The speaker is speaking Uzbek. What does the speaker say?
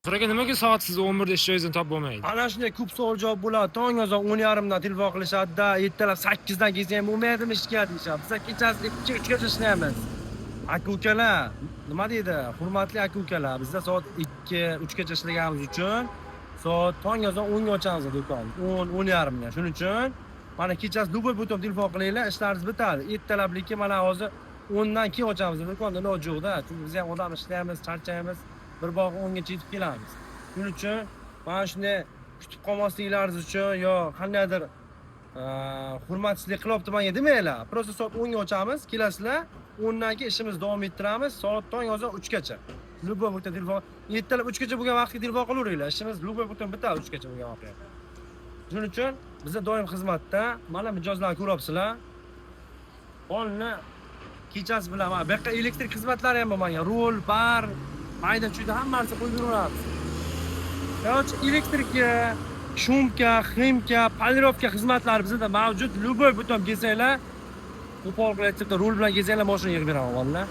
Aka nimaga soat siz 11da ishlaysiz top bo'lmaydi? Ana shunday ko'p savol javob bo'ladi. Tong azon 10:30dan telefon qilishadi-da, ertalab 8dan kelsa ham bo'lmaydimi ishga deyishadi. Biz kechasi 2 gacha ishlaymiz. Aka-ukalar, nima deydi? Hurmatli aka-ukalar, bizda soat 2-3 gacha ishlaganimiz uchun soat tong azon 10ga ochamiz do'konni. 10:30 ga. Shuning uchun mana kechasi любой buton telefon qilinglar, ishlaringiz bitadi. Ertalabligi mana hozir 10dan keyin ochamiz do'konni, iloji yo'q-da. Chunki biz ham odam ishlaymiz, charchaymiz. Bir bog' 10gacha yetib kelamiz. Shuning uchun mana shunday kutib qolmasliklaringiz uchun yo qandaydir hurmatsizlik qilyapti menga demanglar. Просто soat 10ga ochamiz, kelasizlar. 10dan keyin ishimizni davom ettiramiz. Soat tong azon 3 gacha. Любой buton telefon, ertalab 3 gacha bo'lgan vaqtga telefon qilaveringlar. Ishimiz любой buton bitadi 3 gacha bo'lgan vaqtda. Shuning uchun bizda doim xizmatda. Mana mijozlarni ko'ryapsizlar. Qonni kechasi bilan mana bu yoqqa elektrik xizmatlari ham bor menga. Rol, bar, mayda chuyda hammasi qo'yib beramiz. Yo'q, elektrika, shumka, ximka, polirovka xizmatlari bizda mavjud. Любой buton kelsanglar, qo'pol qilib aytib, rol bilan kelsanglar mashina yig'ib beraman vallahi.